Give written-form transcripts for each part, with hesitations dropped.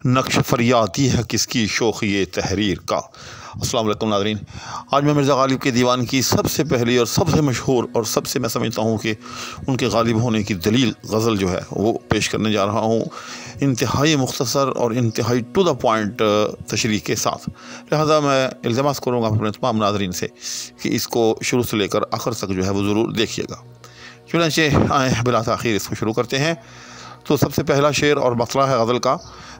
नक्श फरियादी है किसकी शोख़ी तहरीर का। अस्सलाम वालेकुम नाज़रीन, आज मैं मिर्ज़ा गालिब के दीवान की सबसे पहली और सबसे मशहूर और सबसे मैं समझता हूँ कि उनके गालिब होने की दलील गज़ल जो है वो पेश करने जा रहा हूँ, इंतहाई मुख्तसर और इंतहाई टू द पॉइंट तशरीह के साथ। लिहाजा मैं इल्ज़ामात करूँगा अपने तमाम नाज़रीन से कि इसको शुरू से लेकर आखिर तक जो है वो ज़रूर देखिएगा। चुनांचे आए बिला ताख़ीर इसको शुरू करते हैं। तो सबसे पहला शेर और मसला है गज़ल का,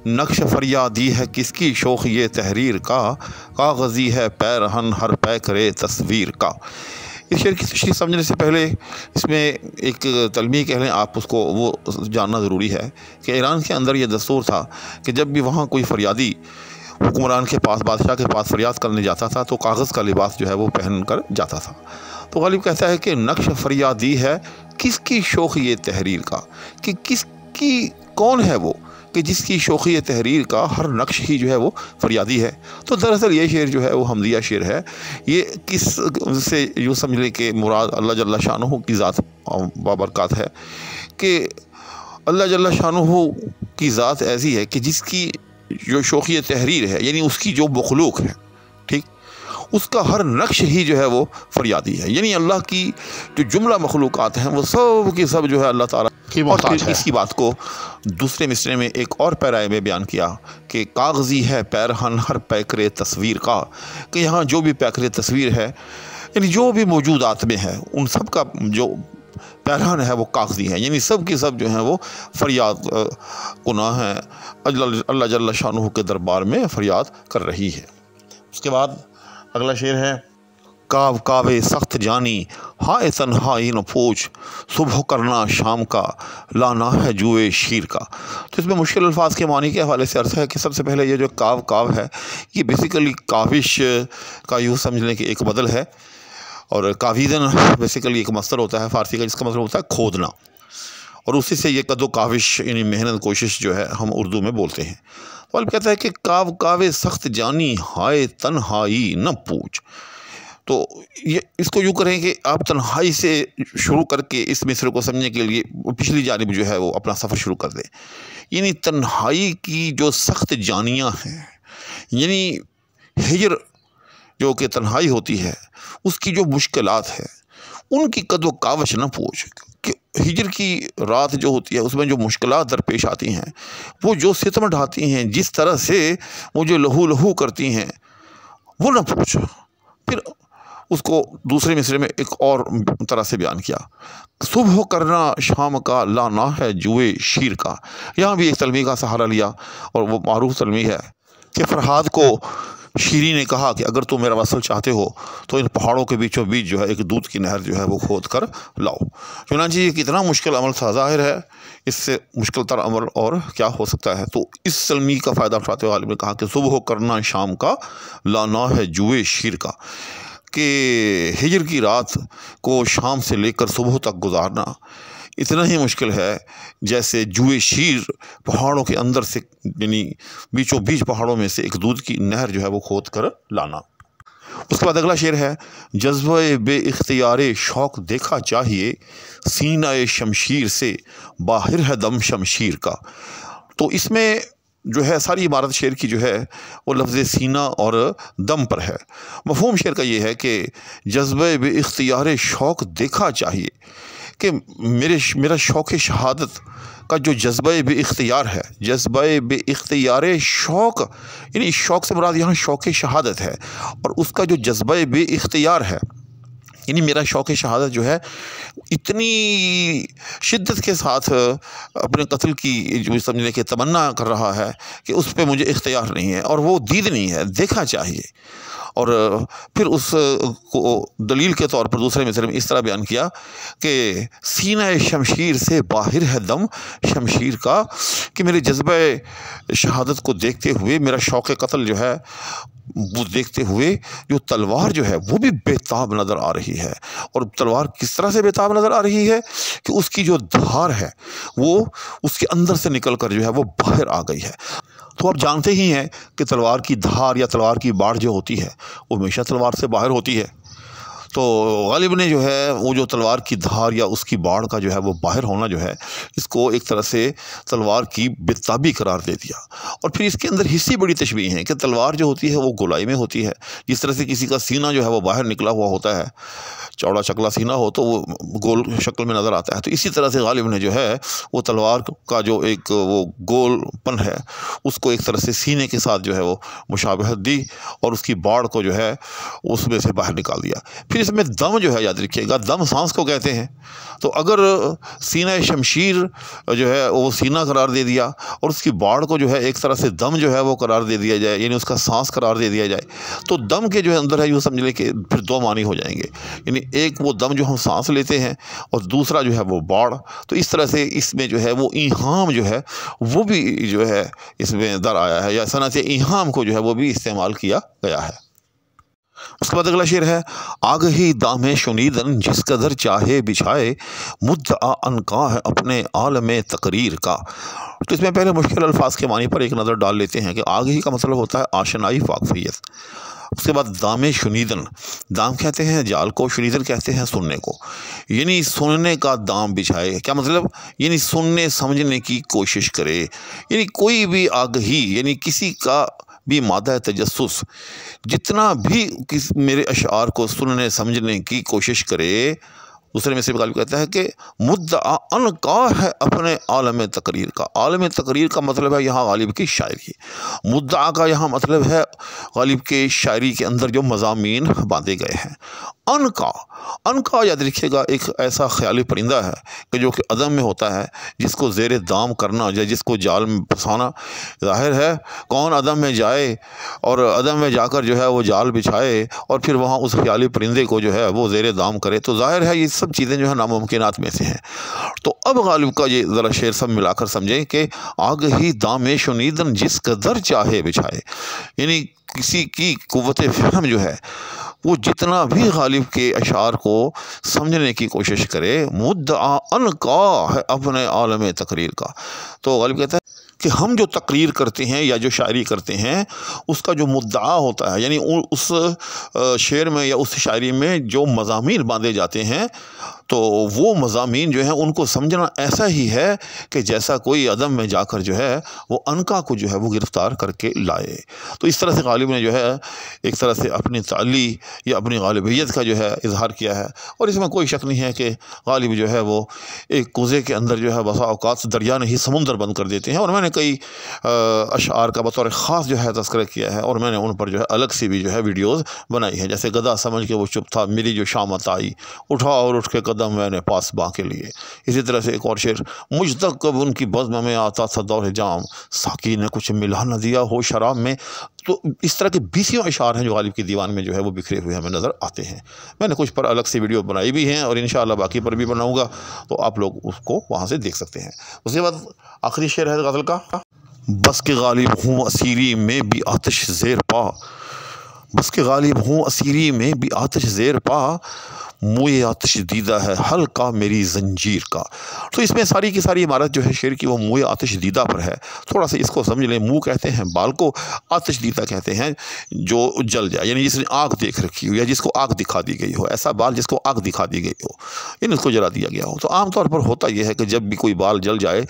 नक्श फरियादी है किसकी शोख़ ये तहरीर का, कागज़ी है पैरहन हर पै करे तस्वीर का। इस शेर की तशरीह समझने से पहले इसमें एक तलमी कह लें आप उसको, वो जानना ज़रूरी है कि ईरान के अंदर ये दस्तूर था कि जब भी वहाँ कोई फरियादी हुक्मरान के पास, बादशाह के पास फरियाद करने जाता था तो कागज़ का लिबास जो है वो पहन कर जाता था। तो गालिब कहता है कि नक्श फरियादी है किसकी शोख़ ये तहरीर का, कि किसकी, कौन है वो कि जिसकी शोख़ी तहरीर का हर नक्श ही जो है वो फरियादी है। तो दरअसल ये शेर जो है वो हमदिया शेर है। ये किस से यूँ समझ लें कि मुराद अल्लाह जल्ला शानुहु की ज़ात बाबरकत है कि अल्लाह जल्ला शानुहु की ज़ात ऐसी है कि जिसकी जो शोख़ी तहरीर है, यानी उसकी जो मखलूक है, ठीक, उसका हर नक्श ही जो है वो फरियादी है। यानी अल्लाह की जो जुमला मखलूक़ात हैं वो सब की सब जो है अल्लाह ताला की मोहताज है। इसकी बात को दूसरे मिसरे में एक और पैराए में बयान किया कि कागज़ी है पैरहन हर पैकरे तस्वीर का, कि यहाँ जो भी पैकरे तस्वीर है, यानी जो भी मौजूदात में है, उन सब का जो पैरहन है वो कागज़ी है, यानी सब की सब जो है वो फरियाद गुनाह है, अल्लाह जल्ला शानुहु के दरबार में फरियाद कर रही है। उसके बाद अगला शेर है, काव कावे सख्त जानी हाय तन्हाई न पूछ, सुबह करना शाम का लाना है जुए शीर का। तो इसमें मुश्किल अल्फाज के मानी के हवाले से अर्थ है कि सबसे पहले ये जो काव काव है ये बेसिकली काविश का यूँ समझ लें कि एक बदल है, और काविदन बेसिकली एक मस्तर होता है फ़ारसी का जिसका मतलब होता है खोदना, और उसी से ये कदो काविश यानी मेहनत कोशिश जो है हम उर्दू में बोलते हैं। तो कहता है कि काव कावे सख्त जानी हाय तन्हाई न पूछ। तो ये इसको यूँ करें कि आप तन्हाई से शुरू करके इस मिसरे को समझने के लिए पिछली जानिब जो है वो अपना सफ़र शुरू कर दें। यानी तन्हाई की जो सख्त जानियाँ हैं, यानी हिजर जो कि तन्हाई होती है उसकी जो मुश्किलात है उनकी कदो कावश न पूछ, कि हिजर की रात जो होती है उसमें जो मुश्किलात दरपेश आती हैं, वो जो सितम ढाती हैं, जिस तरह से वो जो लहू लहू करती हैं, वो न पूछ। फिर उसको दूसरे मिसरे में एक और तरह से बयान किया, सुबह करना शाम का लाना है जुए शीर का। यहाँ भी एक तलमी का सहारा लिया और वो मारूफ तलमी है कि फरहाद को शीरी ने कहा कि अगर तुम मेरा वसल चाहते हो तो इन पहाड़ों के बीचों बीच जो है एक दूध की नहर जो है वो खोद कर लाओ। चुनांचे ये कितना मुश्किल अमल था, ज़ाहिर है इससे मुश्किल तर अमल और क्या हो सकता है। तो इस तलमी का फ़ायदा उठाते हुए गालिब ने कहा कि सुबह करना शाम का लाना है जुए शीर का, कि हिजर की रात को शाम से लेकर सुबह तक गुजारना इतना ही मुश्किल है जैसे जुए शीर पहाड़ों के अंदर से, यानी बीचों बीच पहाड़ों में से एक दूध की नहर जो है वो खोद कर लाना। उसके बाद अगला शेर है, जज्बे बे इख्तियारे शौक़ देखा चाहिए, सीना शमशीर से बाहिर है दम शमशीर का। तो इसमें जो है सारी इबारत शेर की जो है वो लफ्ज़ सीना और दम पर है। मफ़हूम शेर का ये है कि जज्बे बे इख्तियारे शौक़ देखा चाहिए, कि मेरा शौक़ शहादत का जो जज्बे बे इख्तियार है, जज्बे बे इख्तियार शौक़, यानी शौक़ से मुराद यहाँ शौक़ शहादत है, और उसका जो जज्बे बे इख्तियार है यानी मेरा शौक़ शहादत जो है इतनी शिद्दत के साथ अपने कत्ल की जो समझने की तमन्ना कर रहा है कि उस पर मुझे इख्तियार नहीं है और वो दीद नहीं है, देखा चाहिए। और फिर उस को दलील के तौर पर दूसरे मिसरे में इस तरह बयान किया कि सीना शमशीर से बाहिर है दम शमशीर का, कि मेरे जज्बे शहादत को देखते हुए, मेरा शौक़ कत्ल जो है वो देखते हुए जो तलवार जो है वो भी बेताब नज़र आ रही है। और तलवार किस तरह से बेताब नज़र आ रही है कि उसकी जो धार है वो उसके अंदर से निकल कर जो है वो बाहर आ गई है। तो आप जानते ही हैं कि तलवार की धार या तलवार की बाढ़ जो होती है वो हमेशा तलवार से बाहर होती है। तो गालिब ने जो है वो जो तलवार की धार या उसकी बाढ़ का जो है वो बाहर होना जो है इसको एक तरह से तलवार की बेताबी करार दे दिया। और फिर इसके अंदर हिस्सी बड़ी तशबीह है कि तलवार जो होती है वो गोलाई में होती है, जिस तरह से किसी का सीना जो है वो बाहर निकला हुआ होता है, चौड़ा चकला सीना हो तो वो गोल शक्ल में नज़र आता है। तो इसी तरह से गालिब ने जो है वो तलवार का जो एक वो गोलपन है उसको एक तरह से सीने के साथ जो है वो मुशाबहत दी और उसकी बाढ़ को जो है उसमें से बाहर निकाल दिया। फिर इसमें दम जो है, याद रखिएगा, दम सांस को कहते हैं। तो अगर सीना शमशीर जो है वो सीना करार दे दिया और उसकी बाढ़ को जो है एक तरह से दम जो है वो करार दे दिया जाए, यानी उसका सांस करार दे दिया जाए, तो दम के जो है अंदर है यूँ समझ लें कि फिर दो मानी हो जाएंगे, यानी एक वो दम जो हम सांस लेते हैं और दूसरा जो है वो बाढ़। तो इस तरह से इसमें जो है वो ईहाम जो है वो भी जो है इसमें दर आया है, या सनत से ईहाम को जो है वो भी इस्तेमाल किया गया है। उसके बाद अगला शेर है, आग ही दामे शुनीदन जिस कदर चाहे बिछाए, मुद्दा अनका है अपने आलम तकरीर का। तो इसमें पहले मुश्किल अल्फाज के मानी पर एक नज़र डाल लेते हैं कि आग ही का मतलब होता है आशनाई वाकफियत। उसके बाद दामे शुनीदन, दाम कहते हैं जाल को, शुनीदन कहते हैं सुनने को, यानी सुनने का दाम बिछाए। क्या मतलब? यानी सुनने समझने की कोशिश करे, यानी कोई भी आगही यानी किसी का भी मादा तजस्सुस जितना भी मेरे अशार को सुनने समझने की कोशिश करे, दूसरे में से गालिब कहता है कि मुद्दा अनका है अपने आलम तकरीर का। आलम तकरीर का मतलब है यहाँ गालिब की शायरी, मुद्दा का यहाँ मतलब है गालिब के शायरी के अंदर जो मज़ामीन बांधे गए हैं। अनका, अनका याद रखिएगा एक ऐसा ख्याली परिंदा है कि जो कि अदम में होता है, जिसको ज़ेर दाम करना या जिसको जाल में फंसाना, ज़ाहिर है कौन अदम में जाए और अदम में जाकर जो है वो जाल बिछाए और फिर वहाँ उस ख्याली परिंदे को जो है वो ज़ेर दाम करे, तो ज़ाहिर है ये सब चीज़ें जो है नामुमकिनात में से हैं। तो अब गालिब का ये ज़रा शेर सब मिलाकर समझें कि आग ही दामे शुनीदन जिस कदर चाहे बिछाए, यानी किसी की कुव्वत फ़हम जो है वो जितना भी गालिब के अशार को समझने की कोशिश करे, मुद्दा अनका है अपने आलम तकरीर का। तो गालिब कहता है कि हम जो तकरीर करते हैं या जो शायरी करते हैं उसका जो मुद्दा होता है, यानी उस शेर में या उस शायरी में जो मज़ामीन बांधे जाते हैं, तो वो मज़ामीन जो हैं उनको समझना ऐसा ही है कि जैसा कोई अदम में जाकर जो है वो अनका को जो है वो गिरफ़्तार करके लाए। तो इस तरह से गालिब ने जो है एक तरह से अपनी ताली या अपनी गालिबियत का जो है इजहार किया है। और इसमें कोई शक नहीं है कि गालिब जो है वो एक कुज़े के अंदर जो है बसा औकात दरिया नहीं समुंदर बंद कर देते हैं। और मैंने कई अशआर का बतौर ख़ास जो है तज़किरा किया है और मैंने उन पर जो है अलग से भी जो है वीडियोज़ बनाई है, जैसे गदा समझ के वो चुप था, मेरी जो शामत आई, उठा और उठ के कदम मैंने पास बाँ के लिए। इसी तरह से एक और शेर, मुझ तक कब उनकी बज़्म में आता था दौर जाम, साकी ने कुछ मिला न दिया हो शराब में। तो इस तरह के 20 अशार हैं जो गालिब के दीवान में जो है वो बिखरे हुए हमें नज़र आते हैं। मैंने कुछ पर अलग से वीडियो बनाई भी हैं और इंशाअल्लाह बाकी पर भी बनाऊँगा, तो आप लोग उसको वहाँ से देख सकते हैं। उसके बाद आखिरी शेर है गज़ल का, बस के गालिब हूँ असीरी में भी आतिश ज़ेर पा, बस के गालिब हूँ असीरी में भी आतिश ज़ेर पा, मुझे आतिश दीदा है हल्का मेरी जंजीर का। तो इसमें सारी की सारी इमारत जो है शेर की वो मुझे आतिश दीदा पर है। थोड़ा सा इसको समझ लें, मुँह कहते हैं बाल को, आतिश दीदा कहते हैं जो जल जाए, यानी जिसने आग देख रखी हो या जिसको आग दिखा दी गई हो, ऐसा बाल जिसको आग दिखा दी गई हो, यानी उसको जला दिया गया हो। तो आमतौर पर होता यह है कि जब भी कोई बाल जल जाए,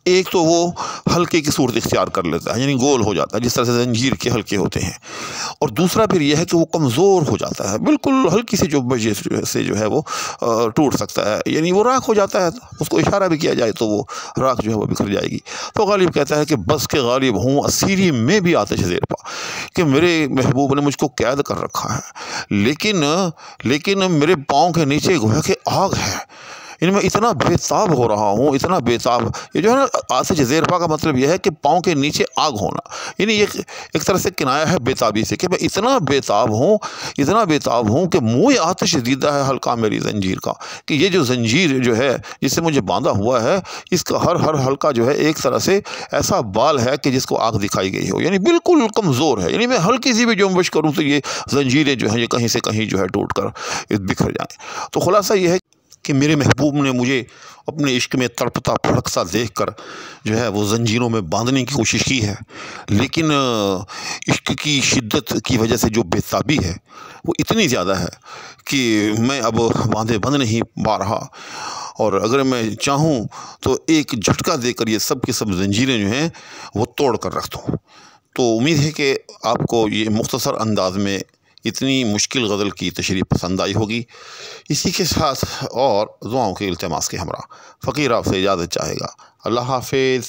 एक तो वो हल्के की सूरत इख्तियार कर लेता है, यानी गोल हो जाता है जिस तरह से जंजीर के हल्के होते हैं, और दूसरा फिर यह है कि वो कमज़ोर हो जाता है, बिल्कुल हल्की सी जो वजह से जो है वो टूट सकता है, यानी वो राख हो जाता है। उसको इशारा भी किया जाए तो वो राख जो है वो बिखर जाएगी। तो गालिब कहता है कि बस के गालिब हूँ असीरी में भी आतिश ज़ेर पा, कि मेरे महबूब ने मुझको कैद कर रखा है, लेकिन मेरे पाँव के नीचे गोया कि आग है, इनमें इतना बेताब हो रहा हूँ, इतना बेताब। ये जो है ना आतिश ज़ेर पा का मतलब यह है कि पाँव के नीचे आग होना, यानी ये एक तरह से किनाया है बेताबी से, कि मैं इतना बेताब हूँ कि मुँह आतिश दीदा है हल्का मेरी जंजीर का, कि ये जो जंजीर जो है जिससे मुझे बांधा हुआ है, इसका हर हल्का जो है एक तरह से ऐसा बाल है कि जिसको आग दिखाई गई हो, यानी बिल्कुल कमज़ोर है, यानी मैं हल्की सी भी जुम्बिश करूँ तो ये जंजीरें जो हैं ये कहीं से कहीं जो है टूट कर बिखर जाएँ। तो खुलासा ये है कि मेरे महबूब ने मुझे अपने इश्क में तड़पता भड़कता देखकर जो है वो ज़ंजीरों में बांधने की कोशिश की है, लेकिन इश्क की शिद्दत की वजह से जो बेताबी है वो इतनी ज़्यादा है कि मैं अब बांधे बंध नहीं पा रहा, और अगर मैं चाहूँ तो एक झटका देकर ये सब की सब ज़ंजीरें जो हैं वो तोड़ कर रख दूँ। तो उम्मीद है कि आपको ये मुख्तसर अंदाज में इतनी मुश्किल गज़ल की तशरीह पसंद आई होगी। इसी के साथ और दुआओं के इल्तिमास के हमरा फ़कीर आपसे इजाज़त चाहेगा। अल्लाह हाफ़िज़।